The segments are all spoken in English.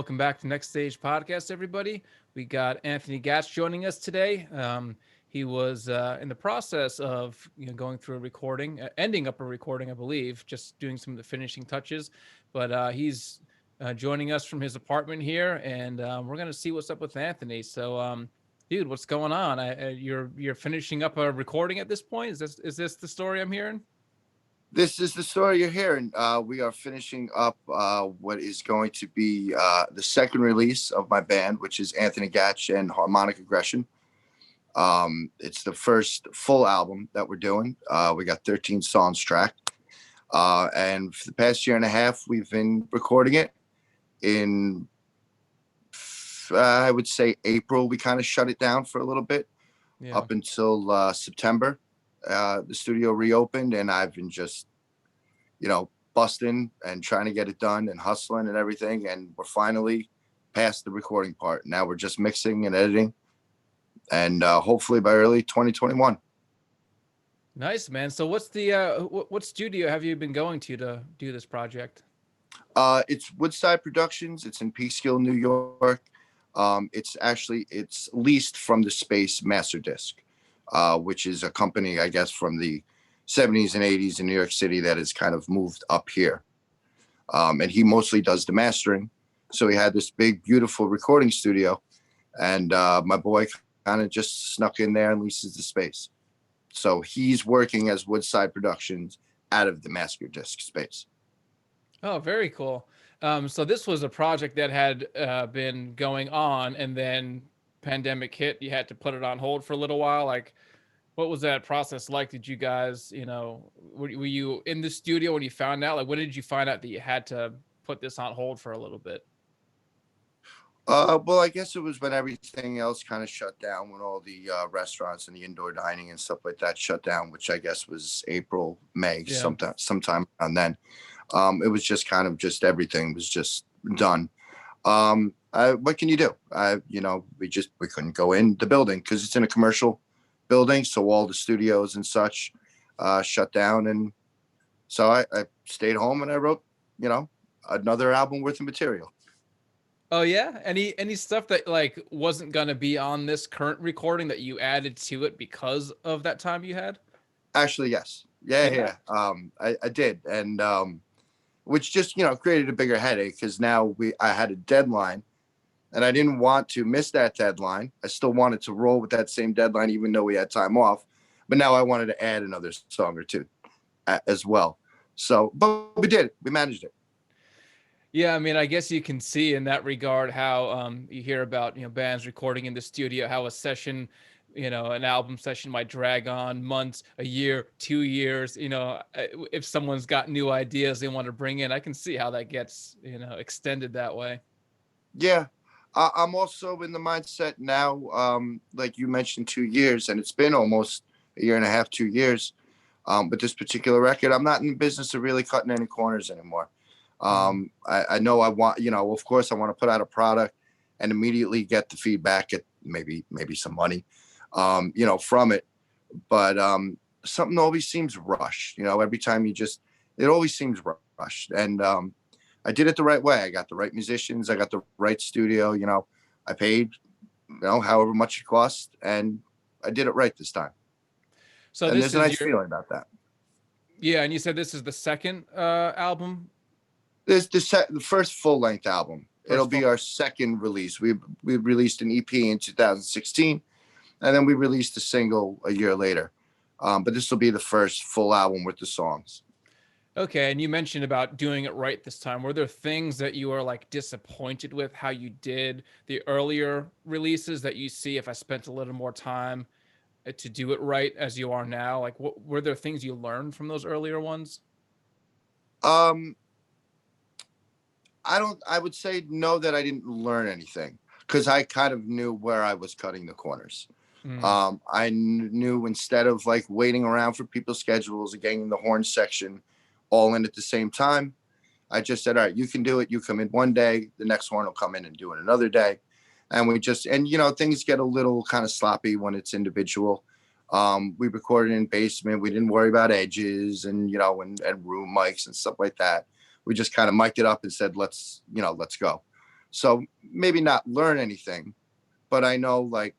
welcome back to Next Stage Podcast, everybody. We got Anthony Gach joining us today. He was in the process of going through a recording, ending up a recording, I believe, just doing some of the finishing touches. But he's joining us from his apartment here, and we're gonna see what's up with Anthony. So, dude, what's going on? You're finishing up a recording at this point. Is this the story I'm hearing? This is the story you're hearing. We are finishing up what is going to be the second release of my band, which is Anthony Gach and Harmonic Aggression. It's the first full album that we're doing. We got 13 songs tracked. And for the past year and a half, we've been recording it. In, I would say, April, we kind of shut it down for a little bit, up until September. The studio reopened, and I've been just, busting and trying to get it done and hustling and everything. And we're finally past the recording part. Now we're just mixing and editing, and hopefully by early 2021. Nice, man. So what's the what studio have you been going to do this project? It's Woodside Productions. It's in Peekskill, New York. It's leased from the Space Master Disc, which is a company, I guess, from the 70s and 80s in New York City that has kind of moved up here. And he mostly does the mastering. So he had this big, beautiful recording studio. And my boy kind of just snuck in there and leases the space. So he's working as Woodside Productions out of the Master Disc space. Oh, very cool. So this was a project that had been going on, and then pandemic hit. You had to put it on hold for a little while. Like, what was that process like? Did you guys, were you in the studio when you found out? Like, when did you find out that you had to put this on hold for a little bit? Well, I guess it was when everything else kind of shut down, when all the restaurants and the indoor dining and stuff like that shut down, which I guess was April, May, sometime around then. It was just kind of everything was just done. What can you do? We couldn't go in the building because it's in a commercial building. So all the studios and such shut down. And so I stayed home and I wrote, another album worth of material. Oh yeah. Any stuff that like wasn't going to be on this current recording that you added to it because of that time you had? Actually, yes. Yeah. I did. And, which just, created a bigger headache because now I had a deadline and I didn't want to miss that deadline. I still wanted to roll with that same deadline, even though we had time off. But now I wanted to add another song or two as well. So, but we did it. We managed it. Yeah, I mean, I guess you can see in that regard how you hear about, bands recording in the studio, how a session, an album session might drag on months, a year, 2 years. If someone's got new ideas they want to bring in, I can see how that gets, extended that way. Yeah. I'm also in the mindset now, like you mentioned, 2 years, and it's been almost a year and a half, 2 years. With this particular record, I'm not in the business of really cutting any corners anymore. I know I want, of course I want to put out a product and immediately get the feedback, get maybe some money, from it. But something always seems rushed, every time it always seems rushed. And I did it the right way. I got the right musicians. I got the right studio. I paid, however much it cost, and I did it right this time. So and there's a nice feeling about that. Yeah, and you said this is the second album. This the first full length album. It'll be our second release. We released an EP in 2016, and then we released a single a year later. But this will be the first full album with the songs. Okay, and you mentioned about doing it right this time. Were there things that you were like disappointed with how you did the earlier releases that you see if I spent a little more time to do it right as you are now? Like, were there things you learned from those earlier ones? I would say no, that I didn't learn anything because I kind of knew where I was cutting the corners. I knew instead of like waiting around for people's schedules and getting the horn section all in at the same time, I just said, all right, you can do it. You come in one day, the next horn will come in and do it another day. And things get a little kind of sloppy when it's individual. We recorded in basement. We didn't worry about edges and room mics and stuff like that. We just kind of mic'd it up and said, let's go. So maybe not learn anything, but I know like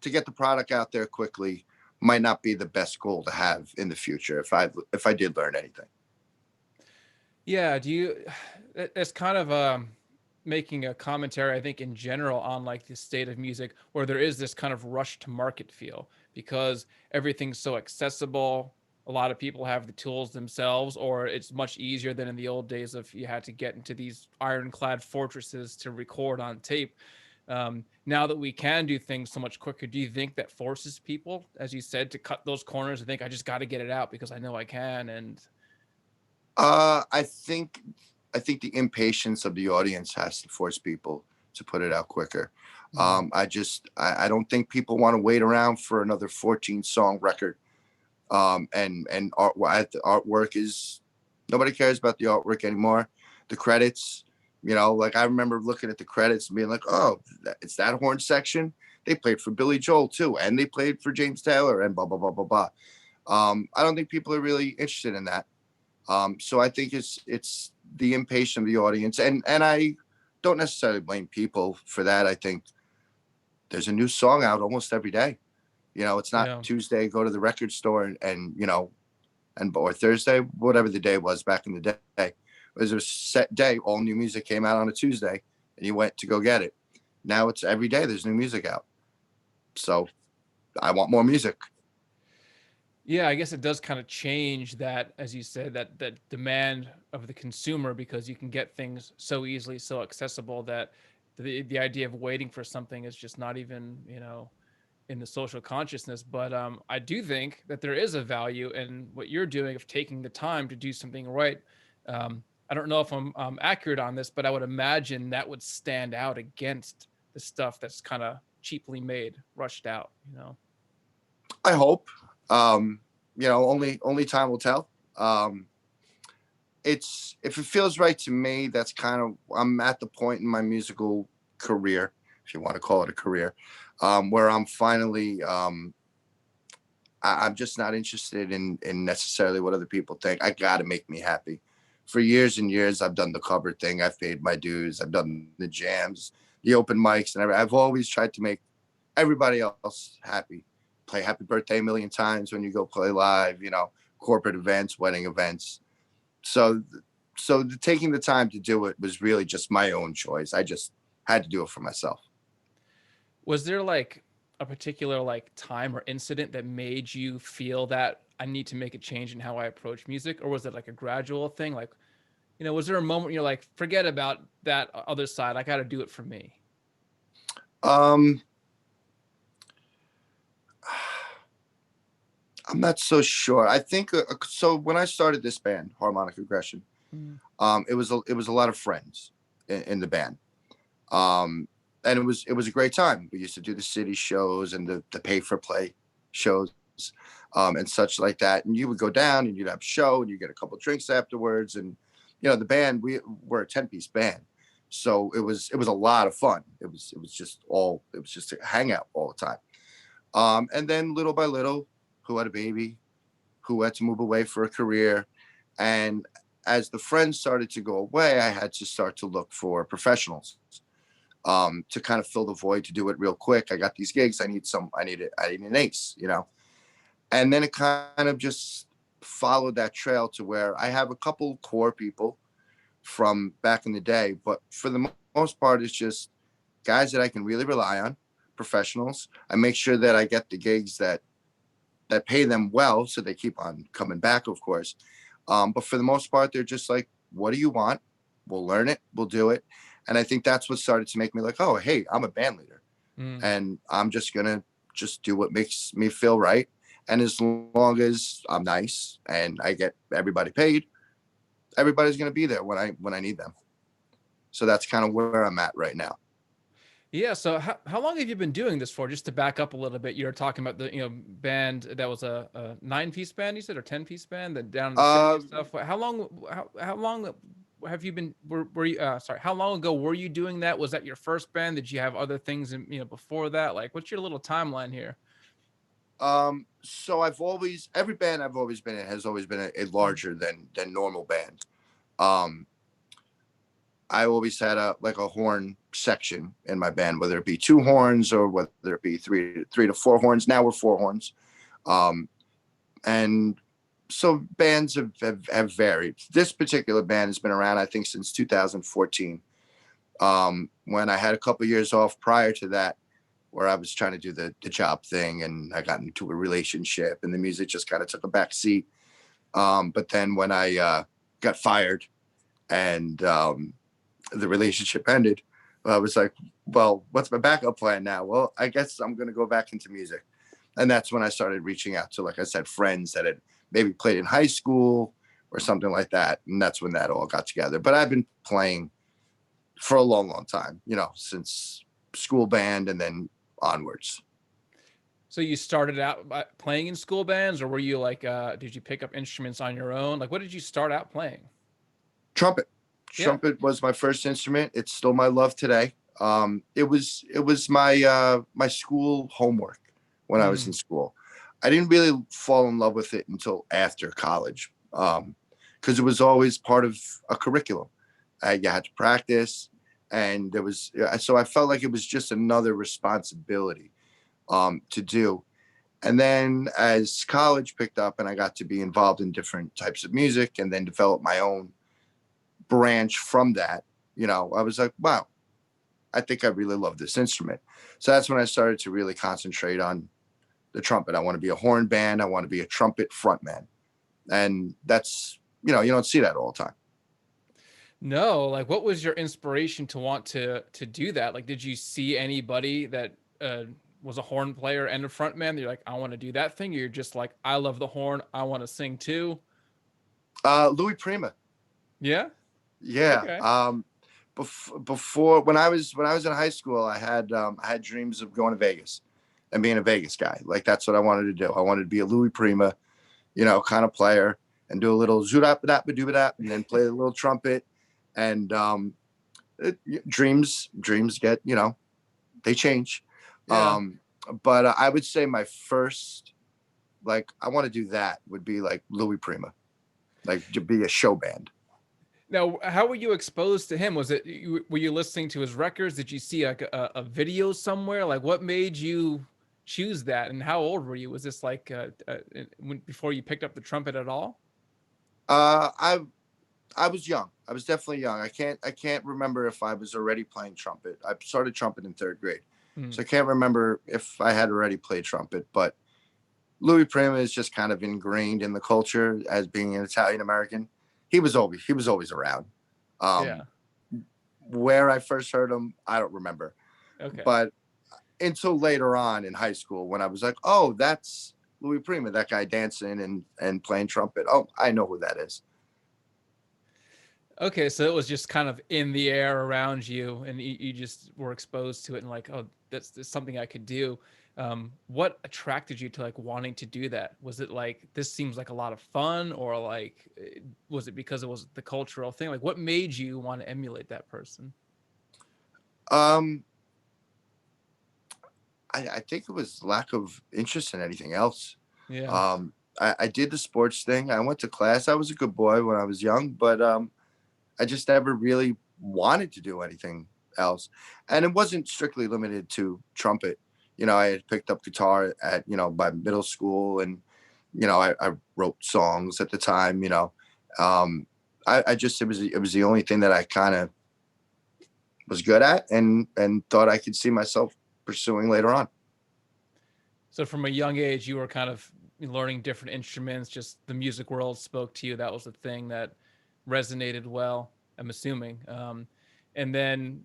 to get the product out there quickly might not be the best goal to have in the future if I did learn anything. Yeah, do you it's kind of making a commentary, I think, in general on like the state of music where there is this kind of rush to market feel because everything's so accessible. A lot of people have the tools themselves, or it's much easier than in the old days of you had to get into these ironclad fortresses to record on tape. Now that we can do things so much quicker, do you think that forces people, as you said, to cut those corners and think, I just got to get it out because I know I can? And Uh, I think I think the impatience of the audience has to force people to put it out quicker. mm, I don't think people want to wait around for another 14 song record. And the artwork is nobody cares about the artwork anymore. The credits, like I remember looking at the credits and being like, oh, it's that horn section. They played for Billy Joel too, and they played for James Taylor, and blah blah blah blah blah. I don't think people are really interested in that. So I think it's the impatience of the audience, and I don't necessarily blame people for that. I think there's a new song out almost every day. It's not yeah. Tuesday, go to the record store and or Thursday, whatever the day was back in the day. It was a set day. All new music came out on a Tuesday, and you went to go get it. Now it's every day. There's new music out. So I want more music. Yeah, I guess it does kind of change that, as you said, that demand of the consumer because you can get things so easily, so accessible that the idea of waiting for something is just not even, in the social consciousness. But I do think that there is a value in what you're doing of taking the time to do something right. I don't know if I'm accurate on this, but I would imagine that would stand out against the stuff that's kind of cheaply made, rushed out, I hope. Only time will tell. Um, it's if it feels right to me, that's kind of I'm at the point in my musical career, if you want to call it a career, where I'm finally I'm just not interested in necessarily what other people think. I gotta make me happy. For years and years, I've done the cover thing. I've paid my dues. I've done the jams, the open mics, and I've always tried to make everybody else happy. Play Happy Birthday a million times when you go play live. Corporate events, wedding events. So, taking the time to do it was really just my own choice. I just had to do it for myself. Was there like a particular like time or incident that made you feel that I need to make a change in how I approach music, or was it like a gradual thing? Like, was there a moment you're like, forget about that other side, I got to do it for me? Um, I'm not so sure. I think so. When I started this band, Harmonic Aggression, Mm. it was a lot of friends in the band, um, and it was a great time. We used to do the city shows and the pay for play shows, and such like that. And you would go down and you'd have a show and you get a couple of drinks afterwards. And the band we were a 10-piece band, so it was a lot of fun. It was just a hangout all the time. And then little by little, who had a baby, who had to move away for a career. And as the friends started to go away, I had to start to look for professionals to kind of fill the void, to do it real quick. I got these gigs. I need an ace. And then it kind of just followed that trail to where I have a couple core people from back in the day, but for the most part, it's just guys that I can really rely on, professionals. I make sure that I get the gigs that pay them well, so they keep on coming back, of course. But for the most part, they're just like, what do you want? We'll learn it. We'll do it. And I think that's what started to make me like, oh, hey, I'm a band leader, Mm. and I'm just gonna just do what makes me feel right. And as long as I'm nice and I get everybody paid, everybody's gonna be there when I need them. So that's kind of where I'm at right now. Yeah. So how long have you been doing this for? Just to back up a little bit, you're talking about the band that was a 9-piece band, you said, or 10-piece band that down in the city Uh, and stuff. How long have you been? Were you? Sorry. How long ago were you doing that? Was that your first band? Did you have other things before that? Like, what's your little timeline here? so every band I've always been in has always been a Mm. larger than normal band. Um, I always had a horn section in my band, whether it be two horns or whether it be three to four horns. Now we're four horns. Um, and so bands have varied. This particular band has been around, I think, since 2014. When I had a couple of years off prior to that, where I was trying to do the job thing, and I got into a relationship, and the music just kind of took a back seat. But then when I got fired and the relationship ended, I was like, well, what's my backup plan now? Well, I guess I'm going to go back into music. And that's when I started reaching out to, like I said, friends that had maybe played in high school or something like that. And that's when that all got together. But I've been playing for a long, long time, since school band and then onwards. So you started out by playing in school bands, or were you like, did you pick up instruments on your own? Like, what did you start out playing? Trumpet. Yeah. Trumpet was my first instrument. It's still my love today. It was my school homework when I was in school. I didn't really fall in love with it until after college, because it was always part of a curriculum. You had to practice, and so I felt like it was just another responsibility to do. And then as college picked up and I got to be involved in different types of music and then develop my own branch from that, I was like, wow, I think I really love this instrument. So that's when I started to really concentrate on the trumpet. I want to be a horn band. I want to be a trumpet frontman. And that's, you don't see that all the time. No, like what was your inspiration to want to do that? Like, did you see anybody that was a horn player and a frontman? You're like, I want to do that thing. Or you're just like, I love the horn. I want to sing too. Louis Prima. Yeah. Yeah. Okay. Before when I was in high school, I had dreams of going to Vegas and being a Vegas guy. Like that's what I wanted to do. I wanted to be a Louis Prima, kind of player and do a little zoot-up-a-dap-a-dooba-dap and then play a little trumpet. And dreams get, they change. Yeah. But I would say my first, like, I want to do that would be like Louis Prima, like to be a show band. Now, how were you exposed to him? Were you listening to his records? Did you see like a video somewhere? Like, what made you choose that? And how old were you? Was this like before you picked up the trumpet at all? I was young. I was definitely young. I can't remember if I was already playing trumpet. I started trumpet in third grade, so I can't remember if I had already played trumpet. But Louis Prima is just kind of ingrained in the culture as being an Italian American. He was always around. Yeah. Where I first heard him, I don't remember. Okay. But until later on in high school, when I was like, oh, that's Louis Prima, that guy dancing and playing trumpet. Oh, I know who that is. Okay, so it was just kind of in the air around you, and you just were exposed to it, and like, oh, that's something I could do. What attracted you to like wanting to do that? Was it like this seems like a lot of fun, or like was it because it was the cultural thing? Like, what made you want to emulate that person? Um, I think it was lack of interest in anything else. Yeah. I did the sports thing. I went to class. I was a good boy when I was young, but I just never really wanted to do anything else. And it wasn't strictly limited to trumpet. I had picked up guitar at, by middle school and, I wrote songs at the time, I just, it was the only thing that I kind of was good at and thought I could see myself pursuing later on. So from a young age, you were kind of learning different instruments, just the music world spoke to you. That was the thing that resonated well, I'm assuming. And then,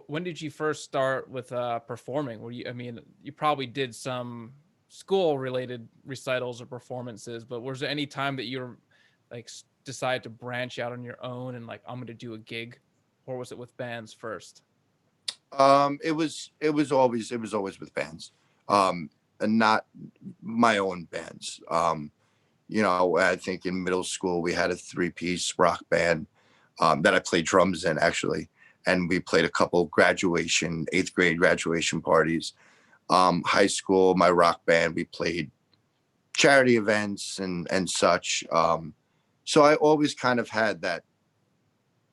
when did you first start with performing? You probably did some school related recitals or performances, but was there any time that you were like decide to branch out on your own and like, I'm going to do a gig, or was it with bands first? It was always with bands, and not my own bands. I think in middle school we had a 3-piece rock band that I played drums in actually, and we played a couple 8th grade graduation parties. High school, my rock band, we played charity events and such. So I always kind of had that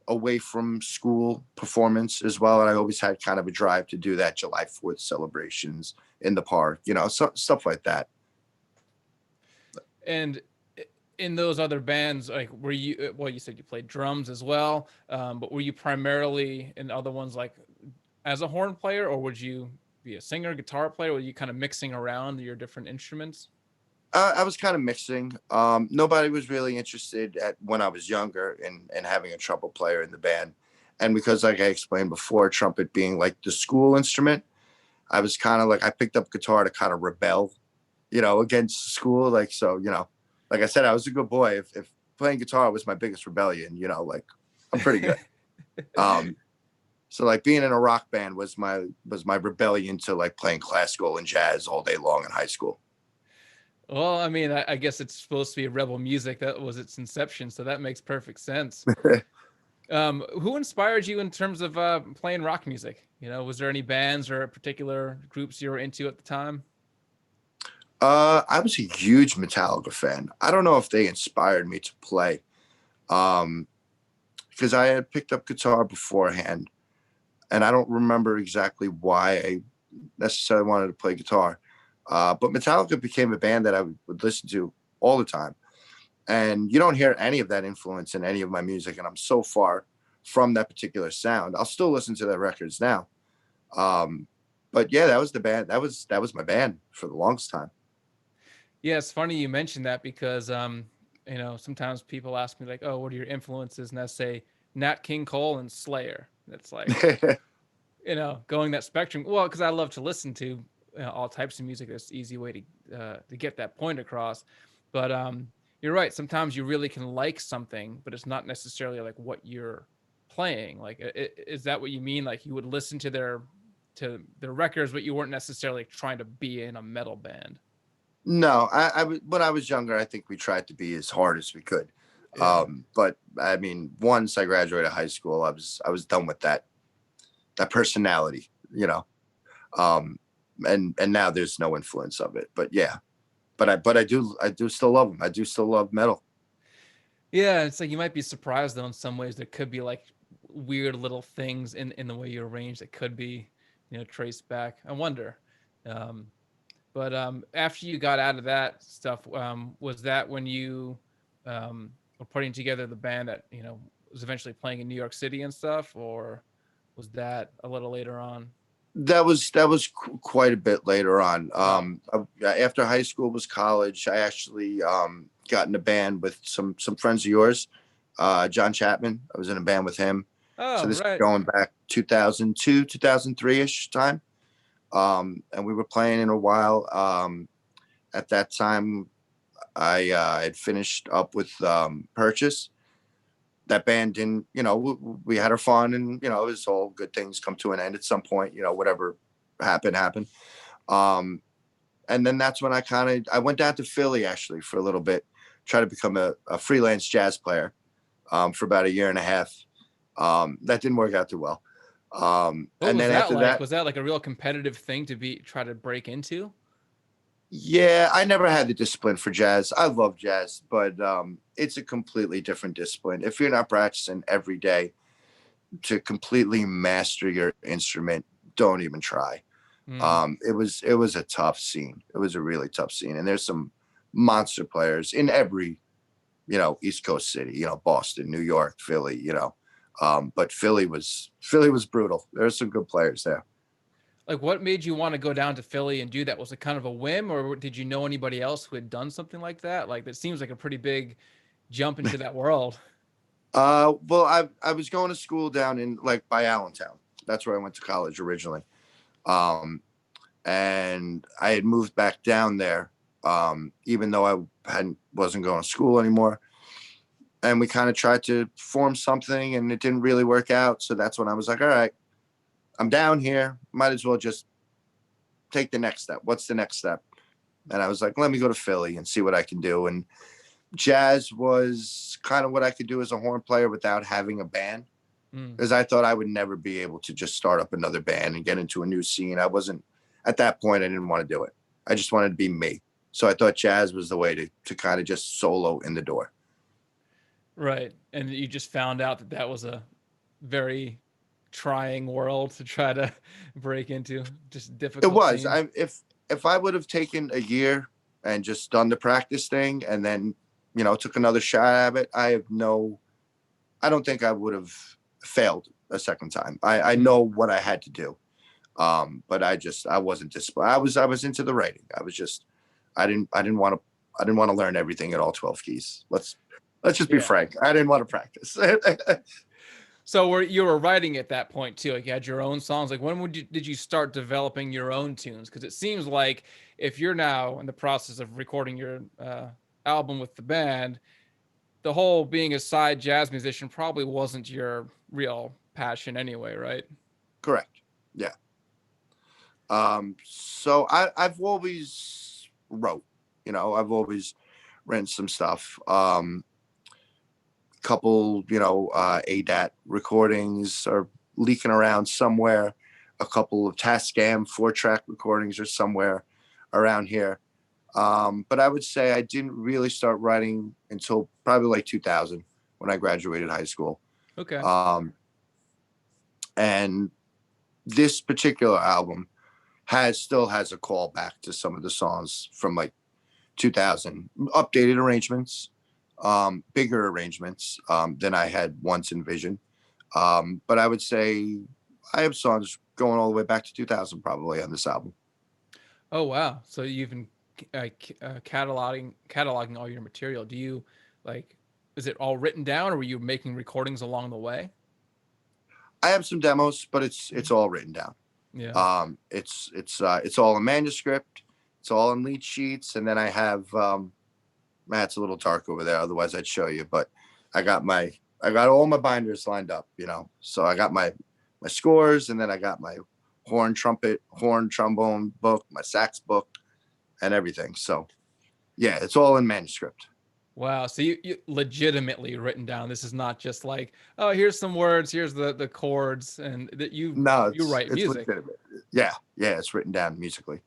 away from school performance as well. And I always had kind of a drive to do that July 4th celebrations in the park, stuff like that. And in those other bands, like were you? Well, you said you played drums as well, but were you primarily in other ones like as a horn player, or would you be a singer, guitar player? Were you kind of mixing around your different instruments? I was kind of mixing. Nobody was really interested when I was younger in having a trumpet player in the band. And because, like I explained before, trumpet being like the school instrument, I was kind of like, I picked up guitar to kind of rebel, against school. Like, so, like I said, I was a good boy. If playing guitar was my biggest rebellion, like I'm pretty good. So like being in a rock band was my rebellion to like playing classical and jazz all day long in high school. Well, I mean, I guess it's supposed to be rebel music. That was its inception, so that makes perfect sense. Who inspired you in terms of playing rock music? Was there any bands or particular groups you were into at the time? I was a huge Metallica fan. I don't know if they inspired me to play, because I had picked up guitar beforehand, and I don't remember exactly why I necessarily wanted to play guitar. But Metallica became a band that I would listen to all the time. And you don't hear any of that influence in any of my music. And I'm so far from that particular sound. I'll still listen to their records now. But yeah, that was the band. That was my band for the longest time. Yeah, it's funny you mentioned that because sometimes people ask me like, "Oh, what are your influences?" And I say Nat King Cole and Slayer. It's like, going that spectrum. Well, because I love to listen to all types of music. That's an easy way to get that point across. But you're right. Sometimes you really can like something, but it's not necessarily like what you're playing. Like, is that what you mean? Like, you would listen to their records, but you weren't necessarily trying to be in a metal band. No, when I was younger, I think we tried to be as hard as we could. Yeah. But I mean, once I graduated high school, I was done with that personality, and now there's no influence of it. But yeah, but I do still love them. I do still love metal. Yeah, it's like you might be surprised though in some ways there could be like weird little things in the way you arrange that could be, traced back. I wonder. Um, but after you got out of that stuff, was that when you were putting together the band that, was eventually playing in New York City and stuff, or was that a little later on? That was quite a bit later on. Wow. After high school was college. I actually got in a band with some friends of yours, John Chapman. I was in a band with him. So Oh, this is right. going back 2002, 2003 ish time. And we were playing in a while. At that time, I had finished up with Purchase. That band didn't, we had our fun, and it was all good things come to an end at some point. Whatever happened. Um, and then that's when I went down to Philly actually for a little bit, try to become a freelance jazz player for about a year and a half. That didn't work out too well. What And was then that after like? that, Was that like a real competitive thing to try to break into? yeah, I never had the discipline for jazz. I love jazz, but it's a completely different discipline. If you're not practicing every day to completely master your instrument, don't even try. Hmm. It was a tough scene. It was a really tough scene, and there's some monster players in every East Coast city. Boston, New York, Philly. But Philly was brutal. There's some good players there. Like, what made you want to go down to Philly and do that? Was it kind of a whim, or did you know anybody else who had done something like that? Like, that seems like a pretty big jump into that world. Well, I was going to school down in like by Allentown. That's where I went to college originally. Um, and I had moved back down there, even though I wasn't going to school anymore. And we kind of tried to form something, and it didn't really work out. So that's when I was like, all right, I'm down here. Might as well just take the next step. What's the next step? And I was like, let me go to Philly and see what I can do. And jazz was kind of what I could do as a horn player without having a band, Mm. because I thought I would never be able to just start up another band and get into a new scene. I wasn't at that point. I didn't want to do it. I just wanted to be me. So I thought jazz was the way to kind of just solo in the door. Right. And you just found out that that was very trying world to try to break into, just It difficult was. scenes. If I would have taken a year and just done the practice thing and then, took another shot at it, I don't think I would have failed a second time. I Hmm. know what I had to do. But I wasn't disciplined. I was into the writing. I didn't want to learn everything at all 12 keys. Let's just be Yeah. frank. I didn't want to practice. So you were writing at that point too, like you had your own songs. Like when did you start developing your own tunes? Because it seems like if you're now in the process of recording your album with the band, the whole being a side jazz musician probably wasn't your real passion anyway, right? Correct. Yeah. So I've always wrote, I've always written some stuff. Couple, ADAT recordings are leaking around somewhere. A couple of Tascam 4-track recordings are somewhere around here. But I would say I didn't really start writing until probably like 2000 when I graduated high school. Okay. Um, and this particular album still has a callback to some of the songs from like 2000, updated arrangements, bigger arrangements than I had once envisioned. But I would say I have songs going all the way back to 2000 probably on this album. Oh wow. So you've been cataloging all your material. Do you like? Is it all written down, or were you making recordings along the way? I have some demos, but it's all written down. Yeah. It's all in manuscript. It's all in lead sheets, and then I have Matt's a little dark over there. Otherwise, I'd show you. But I got all my binders lined up. So I got my scores, and then I got my horn trombone book, my sax book, and everything. So yeah, it's all in manuscript. Wow. So you legitimately written down. This is not just like, oh, here's some words, here's the chords, and that No, you write it's music. legitimate. Yeah, yeah, it's written down musically.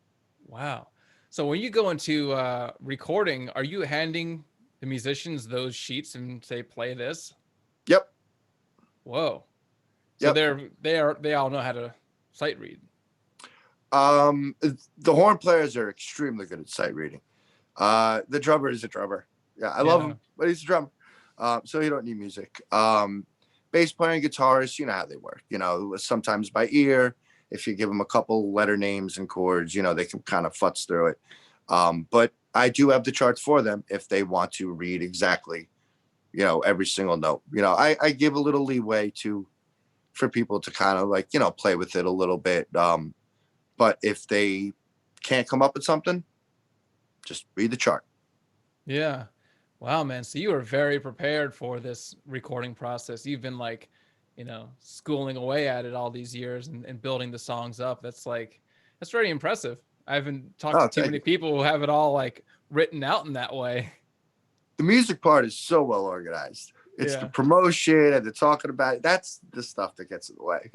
Wow. So when you go into recording, are you handing the musicians those sheets and say play this? Yep, Whoa. So yep. they all know how to sight read. The horn players are extremely good at sight reading. The drummer is a drummer. Yeah, I love Yeah. him, but he's a drummer. So you don't need music. Bass player and guitarist, you know how they work. Sometimes by ear. If you give them a couple letter names and chords, they can kind of futz through it. But I do have the charts for them if they want to read exactly, every single note. I give a little leeway for people to kind of like, play with it a little bit. But if they can't come up with something, just read the chart. Yeah. Wow, man. So you were very prepared for this recording process. You've been like, schooling away at it all these years and building the songs up. That's very impressive. I haven't talked to Oh, too thank many you. people who have it all like written out in that way. The music part is so well organized. It's the Yeah. promotion and the talking about it. That's the stuff that gets in the way.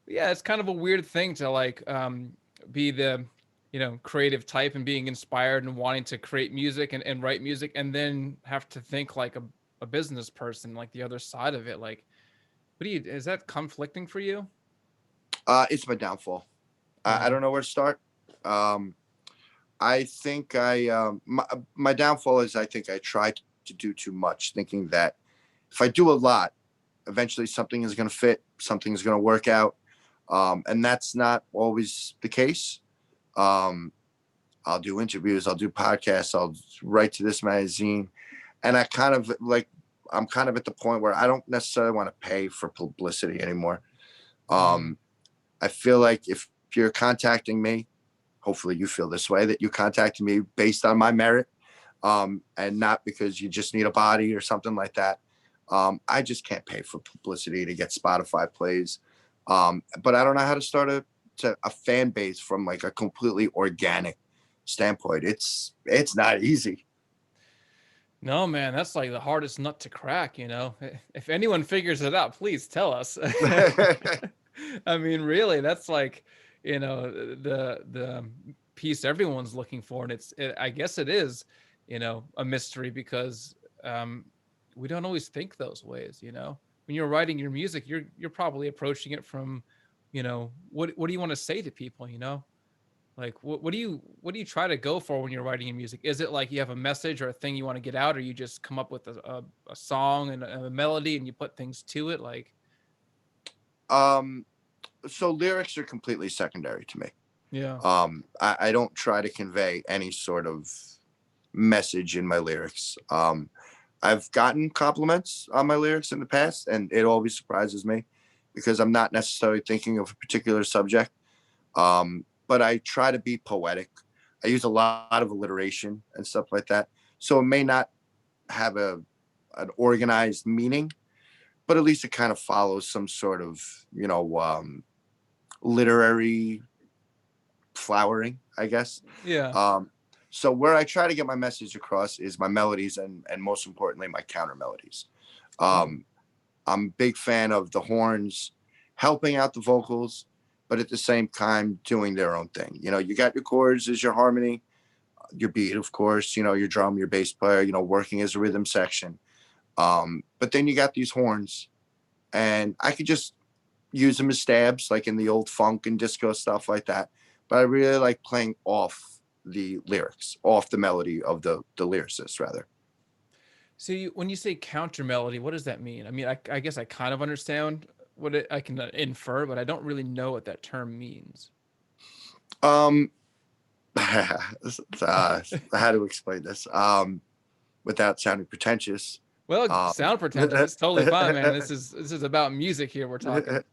Yeah. It's kind of a weird thing to like be the, creative type and being inspired and wanting to create music and write music and then have to think like a business person, like the other side of it. Like, is that conflicting for you? It's my downfall. I Yeah. don't know where to start. Um, I think my downfall is I think I try to do too much, thinking that if I do a lot, eventually something is going to fit, something is going to work out, and that's not always the case. Um, I'll do interviews, I'll do podcasts, I'll write to this magazine, and I'm kind of at the point where I don't necessarily want to pay for publicity anymore. Mm. Um, I feel like if you're contacting me, hopefully you feel this way, that you contacted me based on my merit, and not because you just need a body or something like that. I just can't pay for publicity to get Spotify plays. But I don't know how to start a fan base from like a completely organic standpoint. It's not easy. No, man, that's like the hardest nut to crack. If anyone figures it out, please tell us. I mean, really, that's like, the piece everyone's looking for, and I guess it is, a mystery because um we don't always think those ways. when you're writing your music, you're probably approaching it from, what do you want to say to people, like what do you try to go for when you're writing your music? Is it like you have a message or a thing you want to get out, or you just come up with a song and a melody and you put things to it? Like, Um, so lyrics are completely secondary to me. yeah, I don't try to convey any sort of message in my lyrics. I've gotten compliments on my lyrics in the past, and it always surprises me because I'm not necessarily thinking of a particular subject. But I try to be poetic. I use a lot of alliteration and stuff like that. So it may not have an organized meaning, but at least it kind of follows some sort of, literary flowering, I guess. yeah, Um, so where I try to get my message across is my melodies and most importantly my counter melodies. oh, Um, I'm a big fan of the horns helping out the vocals, but at the same time doing their own thing. You got your chords as your harmony, your beat, of course, your drum, your bass player, working as a rhythm section. But then you got these horns, and I could just use them as stabs, like in the old funk and disco stuff like that. But I really like playing off the lyrics, off the melody of the lyricist, rather. so when you say counter melody, what does that mean? I mean, I guess I kind of understand what I can infer, but I don't really know what that term means. Um, how to explain this without sounding pretentious? Well, Um, sound pretentious. It's totally fine, man. This is about music here. We're talking.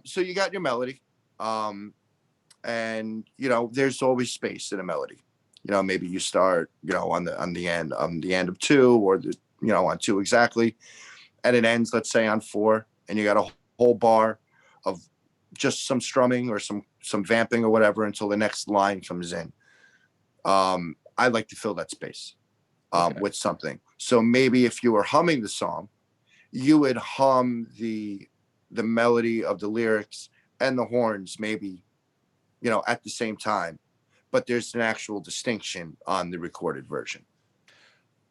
so you got your melody, um, and there's always space in a melody. Maybe you start, on the end of two, or on two exactly, and it ends, let's say, on four, and you got a whole bar of just some strumming or some vamping or whatever until the next line comes in. I like to fill that space Okay. with something. So maybe if you were humming the song, you would hum the melody of the lyrics and the horns, maybe at the same time, but there's an actual distinction on the recorded version.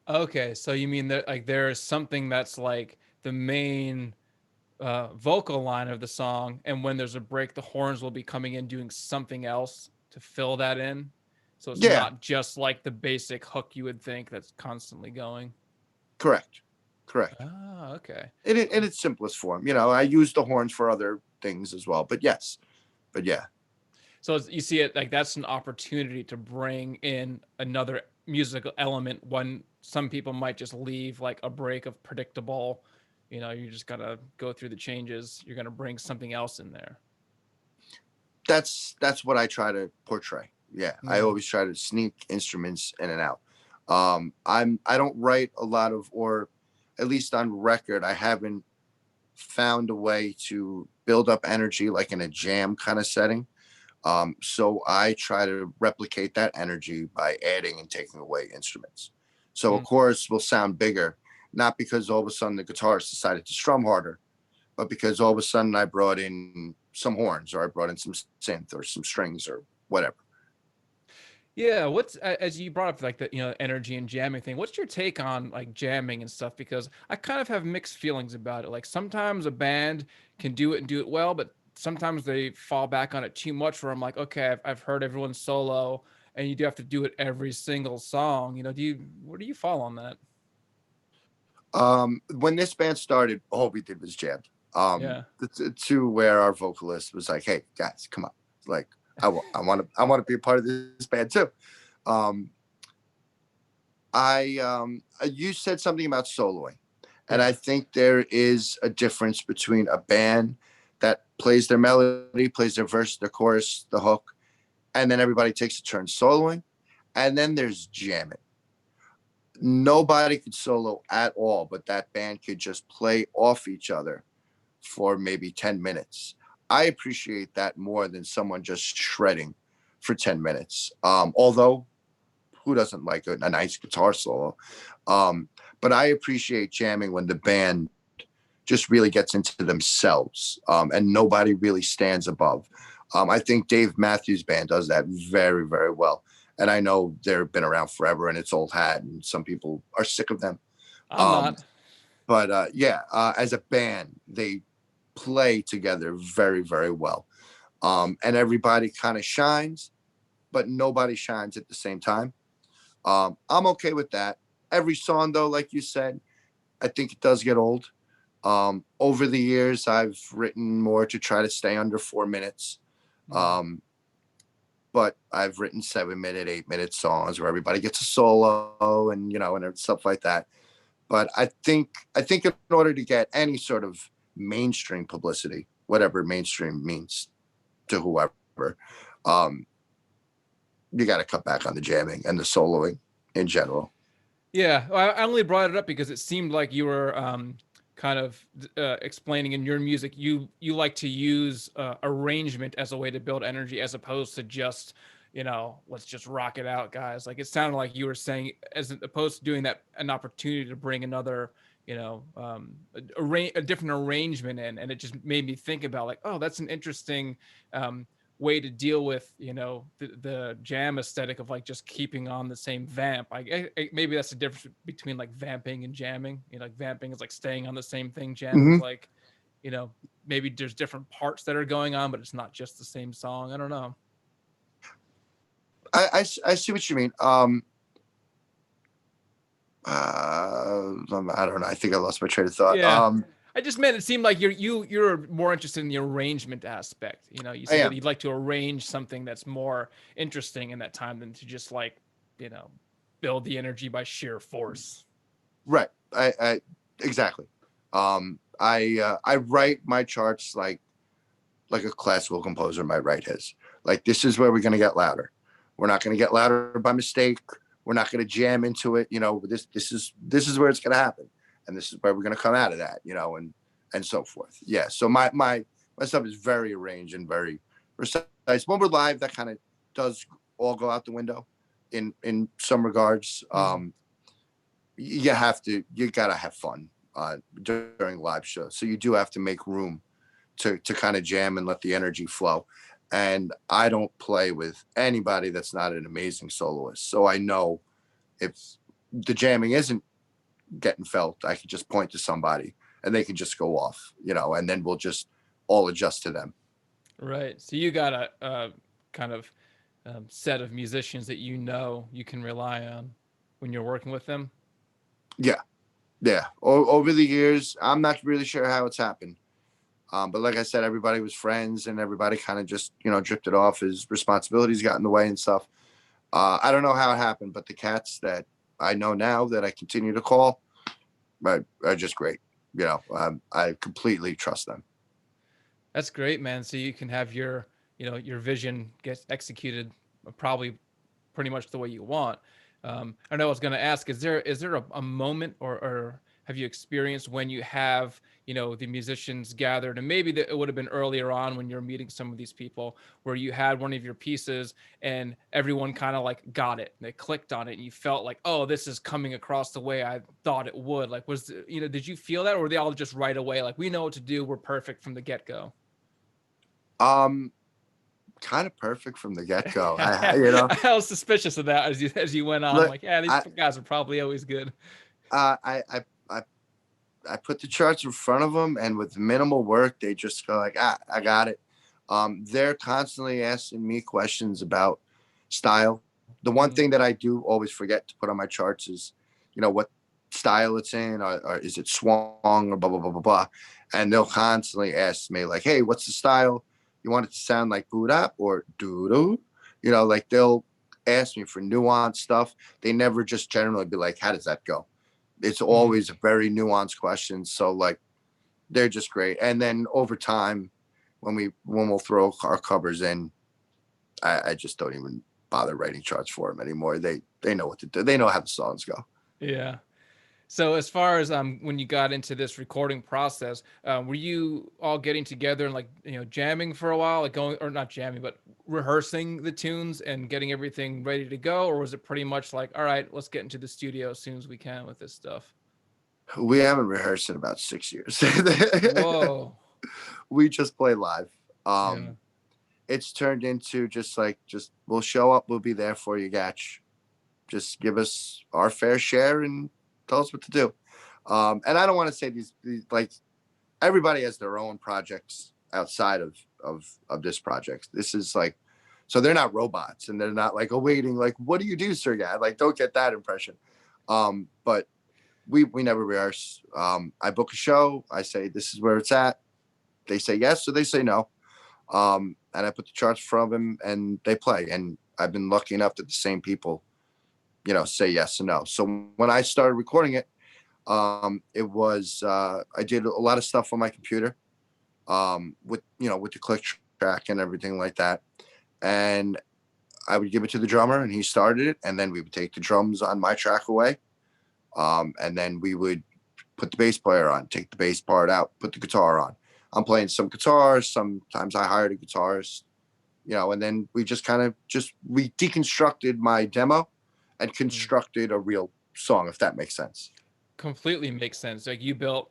Okay. So you mean that like there's something that's like the main vocal line of the song, and when there's a break, the horns will be coming in doing something else to fill that in. So it's Yeah, not just like the basic hook you would think that's constantly going. correct, correct. Ah, okay. In its simplest form, I use the horns for other things as well, but yes, but yeah. So you see it like that's an opportunity to bring in another musical element when some people might just leave like a break of predictable, you just gotta go through the changes. You're gonna bring something else in there. That's what I try to portray. Yeah, I Yeah. always try to sneak instruments in and out. I don't write a lot of, or at least on record, I haven't found a way to build up energy like in a jam kind of setting. So I try to replicate that energy by adding and taking away instruments. So a Mm. chorus will sound bigger, not because all of a sudden the guitarist decided to strum harder, but because all of a sudden I brought in some horns, or I brought in some synth or some strings or whatever. Yeah, what's as you brought up like the energy and jamming thing. What's your take on like jamming and stuff? Because I kind of have mixed feelings about it. Like sometimes a band can do it and do it well, but sometimes they fall back on it too much. Where I'm like, okay, I've heard everyone's solo, and you do have to do it every single song. Where do you fall on that? When this band started, all we did was jam. Yeah. To where our vocalist was like, "Hey guys, come on! Like, I want to be a part of this band too." Um, you said something about soloing, and Yeah. I think there is a difference between a band that plays their melody, plays their verse, their chorus, the hook, and then everybody takes a turn soloing, and then there's jamming. Nobody could solo at all, but that band could just play off each other for maybe 10 minutes. I appreciate that more than someone just shredding for 10 minutes. Although, who doesn't like a nice guitar solo? But I appreciate jamming when the band just really gets into themselves, and nobody really stands above. I think Dave Matthews Band does that very, very well. And I know they've been around forever and it's old hat, and some people are sick of them. I'm Um, not. But yeah, as a band, they play together very, very well. And everybody kind of shines, but nobody shines at the same time. I'm okay with that. Every song, though, like you said, I think it does get old. Over the years, I've written more to try to stay under 4 minutes. Mm. Um, but I've written 7 minute, 8 minute songs where everybody gets a solo and and stuff like that. But I think in order to get any sort of mainstream publicity, whatever mainstream means to whoever, um, you got to cut back on the jamming and the soloing in general. Yeah, well, I only brought it up because it seemed like you were kind of explaining in your music you like to use arrangement as a way to build energy as opposed to just let's just rock it out, guys. Like it sounded like you were saying as opposed to doing that an opportunity to bring another a different arrangement in, and it just made me think about like, oh, that's an interesting way to deal with the jam aesthetic of like just keeping on the same vamp. Maybe that's the difference between like vamping and jamming. Like vamping is like staying on the same thing. Jamming is Hmm. like you know maybe there's different parts that are going on, but it's not just the same song. I don't know. I see what you mean. I don't know. I think I lost my train of thought. Yeah, I just meant it seemed like you're more interested in the arrangement aspect. You I said that am you'd like to arrange something that's more interesting in that time than to just like you know build the energy by sheer force. right. I exactly. I write my charts like a classical composer might write his. Like this is where we're gonna get louder. We're not gonna get louder by mistake. We're not gonna jam into it. This is where it's gonna happen, and this is where we're gonna come out of that. And so forth. Yeah. So my stuff is very arranged and very precise. When we're live, that kind of does all go out the window in some regards. Mm. You gotta have fun during live shows. So you do have to make room to kind of jam and let the energy flow. And I don't play with anybody that's not an amazing soloist. So I know if the jamming isn't getting felt, I can just point to somebody and they can just go off, and then we'll just all adjust to them. Right. So you got a kind of set of musicians that you can rely on when you're working with them. Yeah. Yeah. Over the years, I'm not really sure how it's happened. But like I said, everybody was friends and everybody kind of just, drifted off as responsibilities got in the way and stuff. I don't know how it happened, but the cats that I know now that I continue to call are just great. I completely trust them. That's great, man. So you can have your vision get executed probably pretty much the way you want. I know I was going to ask, is there a moment or have you experienced when you have the musicians gathered, and maybe it would have been earlier on when you're meeting some of these people, where you had one of your pieces and everyone kind of like got it, they clicked on it, and you felt like, oh, this is coming across the way I thought it would. Like, did you feel that, or were they all just right away like, we know what to do, we're perfect from the get-go? Um, Kind of perfect from the get go. I was suspicious of that as you went on. I'm Look, like, yeah, these I, guys are probably always good. I I put the charts in front of them, and with minimal work, they just go like, I got it. They're constantly asking me questions about style. The one Mm. thing that I do always forget to put on my charts is, what style it's in, or is it swung or blah blah blah blah blah. And they'll constantly ask me like, hey, what's the style? You want it to sound like boot up or doo doo? Like they'll ask me for nuanced stuff. They never just generally be like, how does that go? It's Mm. always a very nuanced question. So like they're just great. And then over time, when we'll throw our covers in, I just don't even bother writing charts for them anymore. They know what to do. They know how the songs go. Yeah. So as far as when you got into this recording process, were you all getting together and like jamming for a while, like going, or not jamming, but rehearsing the tunes and getting everything ready to go, or was it pretty much like, all right, let's get into the studio as soon as we can with this stuff? We haven't rehearsed in about 6 years. Whoa. We just play live. Yeah. It's turned into just we'll show up, we'll be there for you, Gatch. Just give us our fair share and tell us what to do. And I don't want to say these like everybody has their own projects outside of this project. This is like, so they're not robots and they're not like awaiting like, what do you do, Sir Gad? Like, don't get that impression. But we never rehearse. I book a show. I say this is where it's at. They say yes or they say no. And I put the charts from them and they play. And I've been lucky enough that the same people, say yes and no. So when I started recording it, it was I did a lot of stuff on my computer, with the click track and everything like that. And I would give it to the drummer and he started it, and then we would take the drums on my track away. And then we would put the bass player on, take the bass part out, put the guitar on. I'm playing some guitars. Sometimes I hired a guitarist, and then we just we deconstructed my demo and constructed a real song, if that makes sense. Completely makes sense. Like you built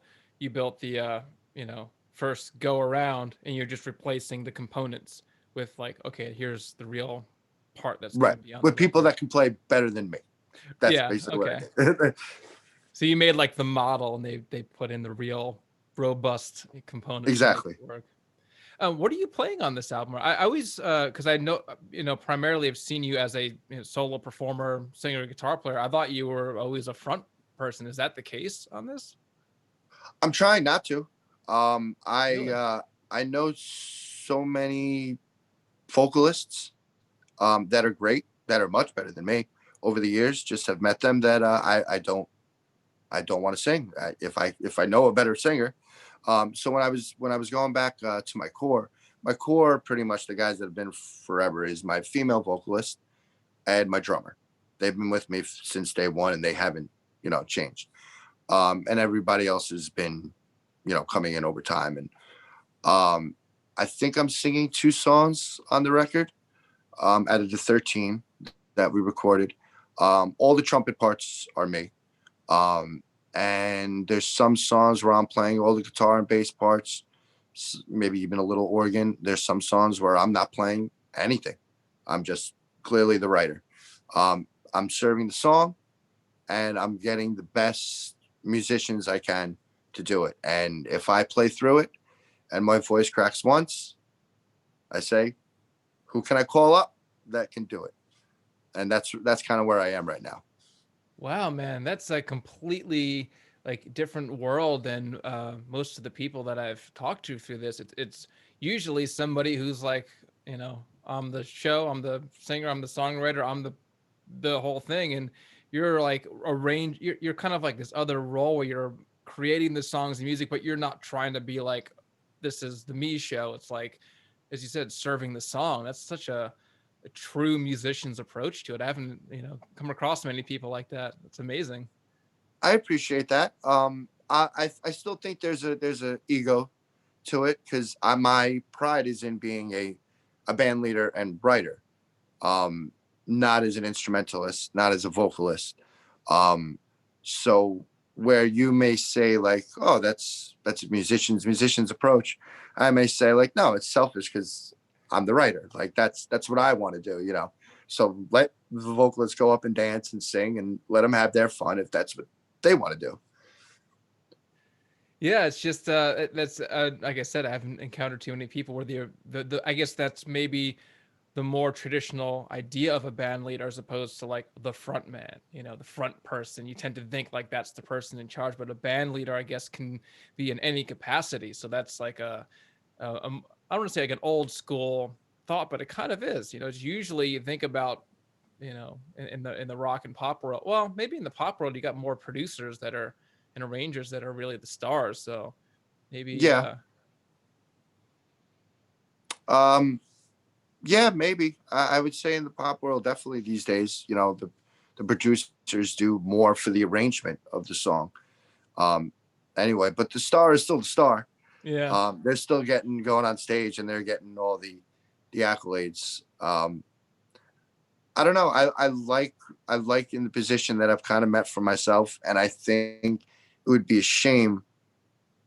the first go around, and you're just replacing the components with like, okay, here's the real part that's going Right. to be on With the people record. that can play better than me. That's Yeah. basically Okay. what I did. So you made like the model, and they put in the real robust components to make Exactly. it work. What are you playing on this album? I always, because I know, primarily I've seen you as a solo performer, singer, guitar player. I thought you were always a front person. Is that the case on this? I'm trying not to. Really? I know so many vocalists that are great, that are much better than me over the years. Just have met them that I don't want to sing. If I know a better singer. So when I was going back to my core pretty much the guys that have been forever is my female vocalist and my drummer. They've been with me since day one, and they haven't changed. And everybody else has been coming in over time. And I think I'm singing 2 songs on the record out of the 13 that we recorded. All the trumpet parts are me. And there's some songs where I'm playing all the guitar and bass parts, maybe even a little organ. There's some songs where I'm not playing anything. I'm just clearly the writer. I'm serving the song, and I'm getting the best musicians I can to do it. And if I play through it and my voice cracks once, I say, who can I call up that can do it? And that's kind of where I am right now. Wow, man, that's a completely like different world than most of the people that I've talked to through this. It's usually somebody who's like, I'm the show, I'm the singer, I'm the songwriter, I'm the whole thing, and you're like arrange. You're kind of like this other role where you're creating the songs and music, but you're not trying to be like, this is the me show. It's like, as you said, serving the song. That's such a true musician's approach to it. I haven't, come across many people like that. It's amazing. I appreciate that. I still think there's a ego to it, because my pride is in being a band leader and writer, um, not as an instrumentalist, not as a vocalist. Um, so where you may say like, oh, that's a musician's approach, I may say like, no, it's selfish because I'm the writer. Like that's what I want to do. So let the vocalists go up and dance and sing, and let them have their fun if that's what they want to do. Yeah, it's just that's like I said, I haven't encountered too many people where the I guess that's maybe the more traditional idea of a band leader as opposed to like the front man, the front person. You tend to think like that's the person in charge, but a band leader, I guess, can be in any capacity. So that's like I don't want to say like an old school thought, but it kind of is. It's usually you think about, in the rock and pop world. Well, maybe in the pop world, you got more producers that are and arrangers that are really the stars. So maybe, Yeah. Um, yeah, maybe. I would say in the pop world, definitely these days, the producers do more for the arrangement of the song. Um, anyway, but the star is still the star. yeah, They're still getting going on stage, and they're getting all the accolades. I don't know. I like in the position that I've kind of met for myself, and I think it would be a shame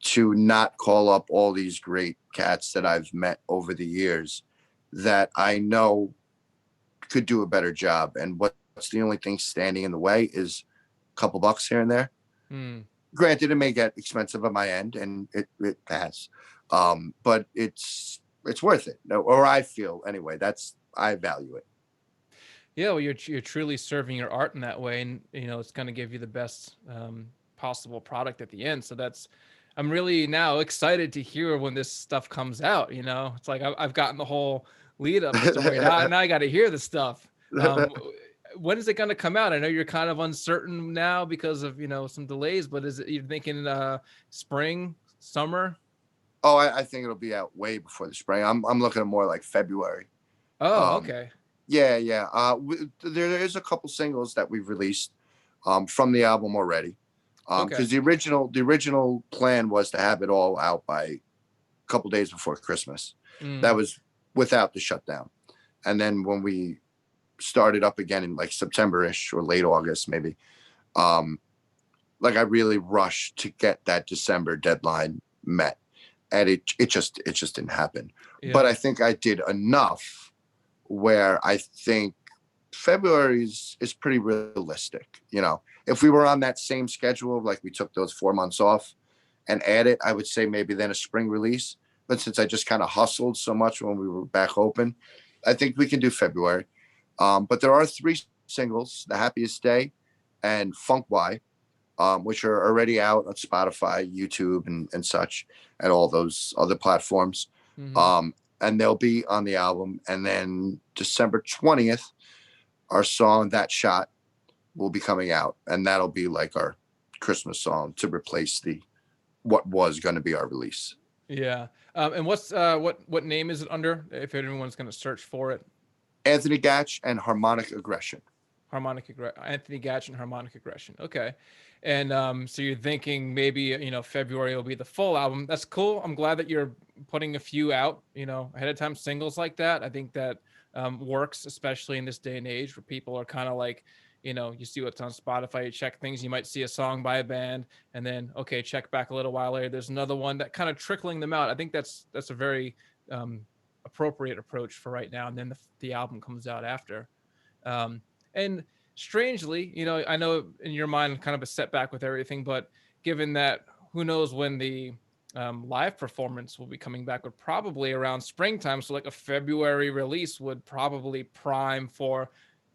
to not call up all these great cats that I've met over the years that I know could do a better job. And what's the only thing standing in the way is a couple bucks here and there. hmm. Granted, it may get expensive on my end, and it has, but it's worth it. Or I feel anyway. That's I value it. Yeah, well, you're truly serving your art in that way, and it's going to give you the best possible product at the end. So I'm really now excited to hear when this stuff comes out. It's like I've gotten the whole lead up story. Now I got to hear the stuff. When is it going to come out? I know you're kind of uncertain now because of some delays, but is it you're thinking spring, summer? Oh, I think it'll be out way before the spring. I'm looking at more like February. Oh, Um, okay, yeah, yeah. There is a couple singles that we've released from the album already. okay. Because the original plan was to have it all out by a couple days before Christmas. That Mm, was without the shutdown. And then when we started up again in like September-ish or late August, maybe, um, like I really rushed to get that December deadline met. And it just didn't happen. But yeah. I think I did enough where I think February is pretty realistic. If we were on that same schedule, like we took those 4 months off and added, I would say maybe then a spring release. But since I just kind of hustled so much when we were back open, I think we can do February. But there are three singles: "The Happiest Day" and "Funk Y," which are already out on Spotify, YouTube, and such, and all those other platforms. Hmm. Um, and they'll be on the album. And then December 20th, our song "That Shot" will be coming out, and that'll be like our Christmas song to replace the what was going to be our release. Yeah. And what name is it under? If anyone's going to search for it, Anthony Gatch and Harmonic Aggression. Anthony Gatch and Harmonic Aggression. Okay. And so you're thinking maybe February will be the full album. That's cool. I'm glad that you're putting a few out ahead of time, singles like that. I think that works, especially in this day and age where people are kind of like you see what's on Spotify, you check things, you might see a song by a band, and then okay, check back a little while later, there's another one, that kind of trickling them out. I think that's a very um, appropriate approach for right now, and then the album comes out after. And strangely, I know in your mind, kind of a setback with everything, but given that who knows when the live performance will be coming back, would probably around springtime. So like a February release would probably prime for,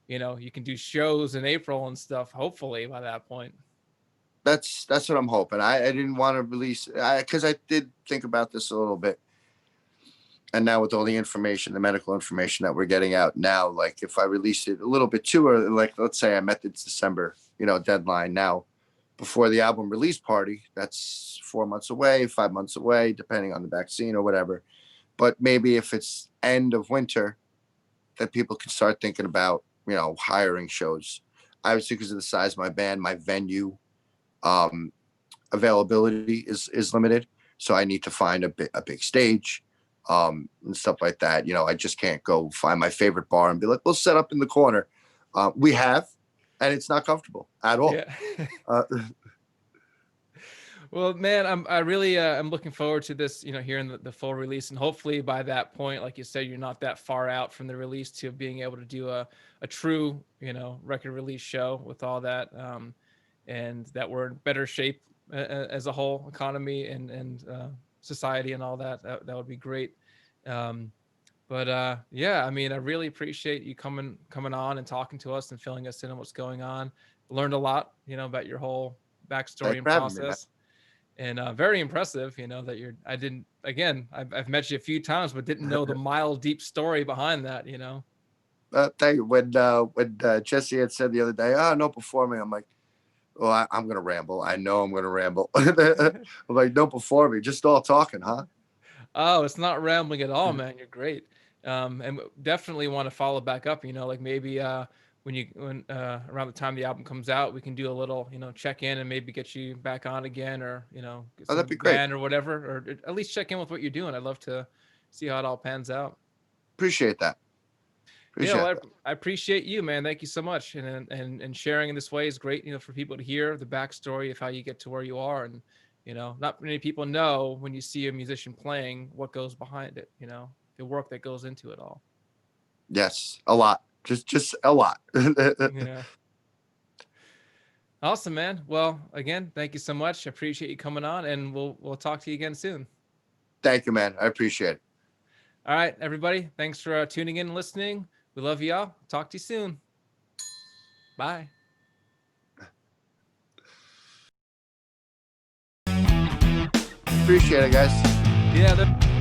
you can do shows in April and stuff. Hopefully by that point. That's what I'm hoping. I didn't want to release because I did think about this a little bit. And now with all the information, the medical information that we're getting out now, like if I release it a little bit too early, like let's say I met the December, deadline now before the album release party, that's 4 months away, 5 months away, depending on the vaccine or whatever. But maybe if it's end of winter, that people can start thinking about, hiring shows. Obviously, because of the size of my band, my venue um, availability is limited. So I need to find a big stage and stuff like that. I just can't go find my favorite bar and be like, we'll set up in the corner. We have, and it's not comfortable at all. Yeah. Uh, Well, man, I really I'm looking forward to this, hearing the full release, and hopefully by that point, like you said, you're not that far out from the release to being able to do a true, record release show with all that, and that we're in better shape as a whole economy and society and all that. That would be great. Um, but yeah, I mean, I really appreciate you coming on and talking to us and filling us in on what's going on. Learned a lot, about your whole backstory Thanks and for having me, man. process, and very impressive, that I didn't, again, I've met you a few times but didn't know the mile deep story behind that. Thank you. When Jesse had said the other day, "Oh, no performing," I'm like, "Well, I'm gonna ramble. I know I'm gonna ramble." I'm like, "No performing, just all talking, huh?" Oh, it's not rambling at all, man. You're great. And definitely want to follow back up, like maybe when around the time the album comes out, we can do a little, check in and maybe get you back on again, or, get Oh, some that'd of be the great. band or whatever, or at least check in with what you're doing. I'd love to see how it all pans out. Appreciate that. Yeah, Appreciate well, that. I appreciate you, man. Thank you so much. And sharing in this way is great, for people to hear the backstory of how you get to where you are. And, not many people know when you see a musician playing what goes behind it, the work that goes into it all. Yes, a lot. Just a lot. Yeah. Awesome, man. Well, again, thank you so much. I appreciate you coming on, and we'll talk to you again soon. Thank you, man. I appreciate it. All right, everybody. Thanks for tuning in and listening. We love y'all. Talk to you soon. Bye. Appreciate it, guys. Yeah.